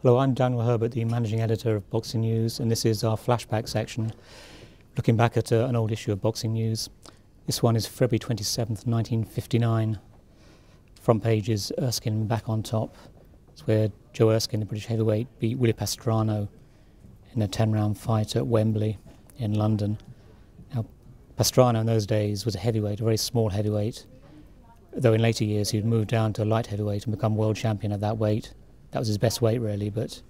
Hello, I'm Daniel Herbert, the managing editor of Boxing News, and this is our flashback section, looking back at an old issue of Boxing News. This one is February 27th, 1959. Front page is Erskine back on top. It's where Joe Erskine, the British heavyweight, beat Willie Pastrano in a 10-round fight at Wembley in London. Now, Pastrano in those days was a heavyweight, a very small heavyweight, though in later years he'd moved down to light heavyweight and become world champion at that weight. That was his best weight, really, but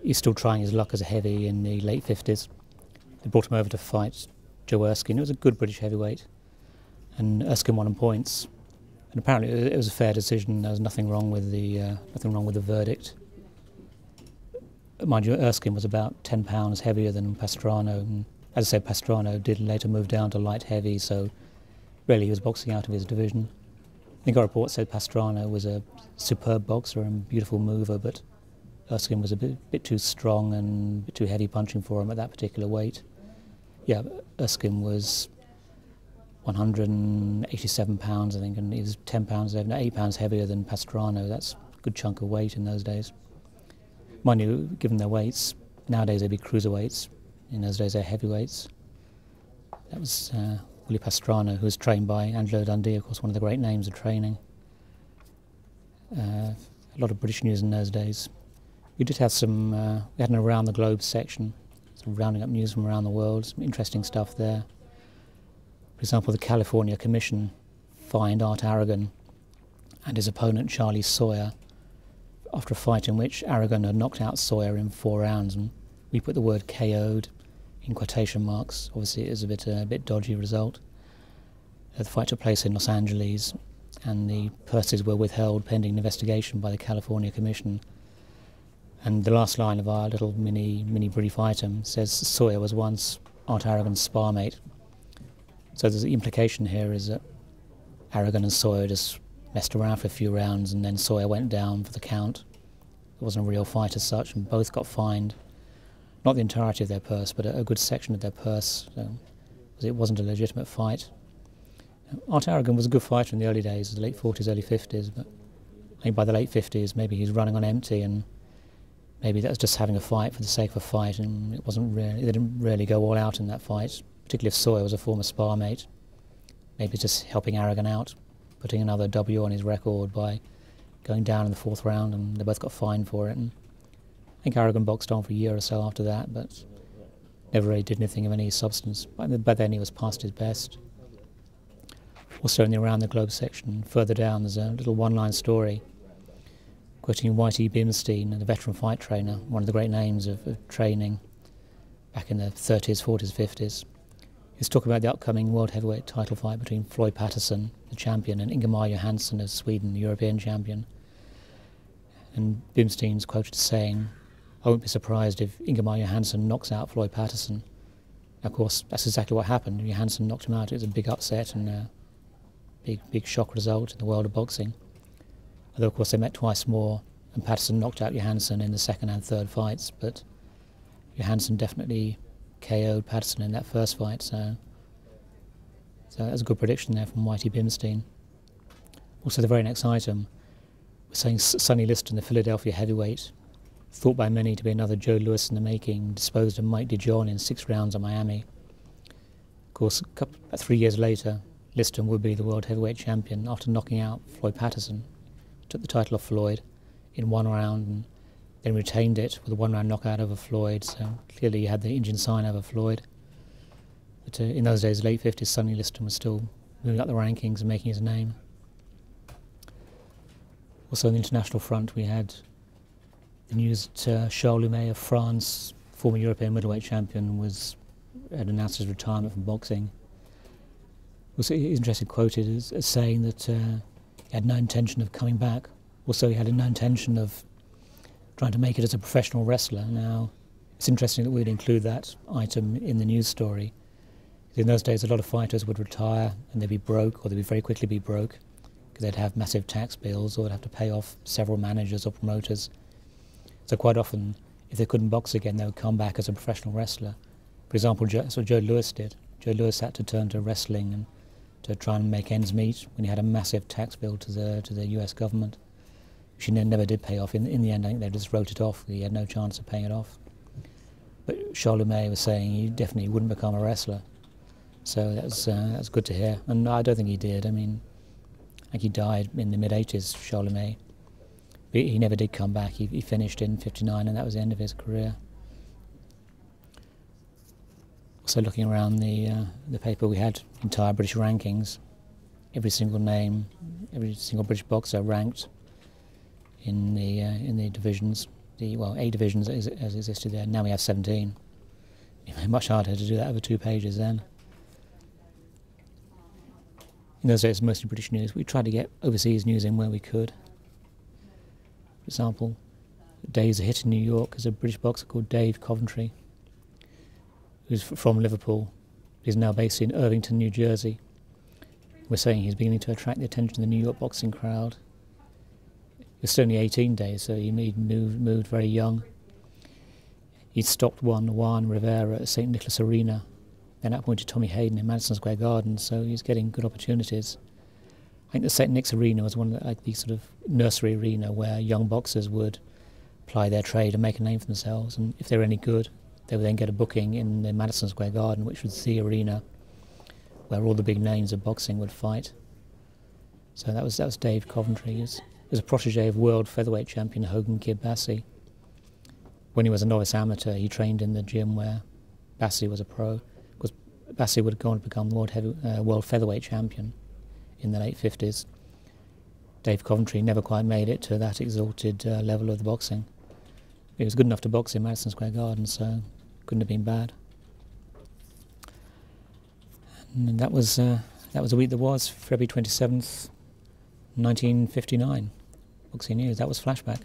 he's still trying his luck as a heavy in the late 50s. They brought him over to fight Joe Erskine. It was a good British heavyweight, and Erskine won on points. And apparently it was a fair decision. There was nothing wrong with the verdict. Mind you, Erskine was about 10 pounds heavier than Pastrano, and as I said, Pastrano did later move down to light heavy, so really he was boxing out of his division. I think our report said Pastrano was a superb boxer and beautiful mover, but Erskine was a bit too strong and a bit too heavy punching for him at that particular weight. Yeah, Erskine was 187 pounds, I think, and he was 10 pounds, 8 pounds heavier than Pastrano. That's a good chunk of weight in those days. Mind you, given their weights, nowadays they'd be cruiserweights. In those days they're heavyweights. That was Willie Pastrano, who was trained by Angelo Dundee, of course, one of the great names of training. A lot of British news in those days. We did have some, we had an around the globe section, sort of rounding up news from around the world, some interesting stuff there. For example, the California Commission fined Art Aragon and his opponent Charlie Sawyer after a fight in which Aragon had knocked out Sawyer in 4 rounds, and we put the word KO'd in quotation marks. Obviously it was a bit dodgy result. The fight took place in Los Angeles, and the purses were withheld pending investigation by the California Commission. And the last line of our little mini brief item says Sawyer was once Art Aragon's spar mate. So the implication here is that Aragon and Sawyer just messed around for a few rounds, and then Sawyer went down for the count. It wasn't a real fight as such, and both got fined. Not the entirety of their purse, but a good section of their purse. So it wasn't a legitimate fight. Art Aragon was a good fighter in the early days, the late 40s, early 50s, but I think by the late 50s maybe he's running on empty, and maybe that was just having a fight for the sake of a fight, and it wasn't really, they didn't really go all out in that fight, particularly if Sawyer was a former spar mate. Maybe just helping Aragon out, putting another W on his record by going down in the 4th round, and they both got fined for it. And I think Aragon boxed on for a year or so after that, but never really did anything of any substance. By then he was past his best. Also in the Around the Globe section, further down, there's a little one-line story quoting Whitey Bimstein, the veteran fight trainer, one of the great names of training back in the 30s, 40s, 50s. He's talking about the upcoming world heavyweight title fight between Floyd Patterson, the champion, and Ingemar Johansson of Sweden, the European champion. And Bimstein's quoted as saying, "I won't be surprised if Ingemar Johansson knocks out Floyd Patterson." Of course, that's exactly what happened. Johansson knocked him out. It was a big upset and a big shock result in the world of boxing. Although, of course, they met twice more, and Patterson knocked out Johansson in the 2nd and 3rd fights, but Johansson definitely KO'd Patterson in that first fight, so that was a good prediction there from Whitey Bimstein. Also, the very next item was saying Sonny Liston, the Philadelphia heavyweight, thought by many to be another Joe Louis in the making, disposed of Mike DeJohn in 6 rounds at Miami. Of course, 3 years later, Liston would be the world heavyweight champion after knocking out Floyd Patterson. Took the title off Floyd in 1 round and then retained it with a 1-round knockout over Floyd, so clearly he had the Indian sign over Floyd. But in those days, late 50s, Sonny Liston was still moving up the rankings and making his name. Also on the international front, we had the news that Charles Lumet of France, former European middleweight champion, had announced his retirement from boxing. Also, he's interesting quoted as saying that he had no intention of coming back. Also, he had no intention of trying to make it as a professional wrestler. Now, it's interesting that we'd include that item in the news story. In those days, a lot of fighters would retire and they'd be broke, or they'd very quickly be broke, because they'd have massive tax bills, or they'd have to pay off several managers or promoters. So quite often, if they couldn't box again, they would come back as a professional wrestler. For example, that's what Joe Louis did. Joe Louis had to turn to wrestling and to try and make ends meet when he had a massive tax bill to the US government. which never did pay off. In the end, I think they just wrote it off. He had no chance of paying it off. But Charlemagne was saying he definitely wouldn't become a wrestler. So that's good to hear. And I don't think he did. I mean, I think he died in the mid-80s, Charlemagne. But he never did come back. He finished in '59, and that was the end of his career. Also looking around the paper, we had entire British rankings. Every single name, every single British boxer ranked in the divisions. Well, 8 divisions as existed there. Now we have 17. Much harder to do that over 2 pages then. In those days, it's mostly British news. We tried to get overseas news in where we could. For example, Dave's a hit in New York. There's a British boxer called Dave Coventry, who's from Liverpool. He's now based in Irvington, New Jersey. We're saying he's beginning to attract the attention of the New York boxing crowd. He was still only 18 days, so he moved very young. He stopped Juan Rivera at St. Nicholas Arena, then appointed Tommy Hayden in Madison Square Garden, so he's getting good opportunities. I think the St. Nick's Arena was one of the sort of nursery arena where young boxers would ply their trade and make a name for themselves, and if they were any good, they would then get a booking in the Madison Square Garden, which was the arena where all the big names of boxing would fight. So that was Dave Coventry. He was a protege of world featherweight champion Hogan Kid Bassi. When he was a novice amateur, he trained in the gym where Bassi was a pro, because Bassi would go on to become world featherweight champion in the late 50s. Dave Coventry never quite made it to that exalted level of the boxing. He was good enough to box in Madison Square Garden, so couldn't have been bad. And that was the week that was, February 27th, 1959. Boxing News. That was Flashback.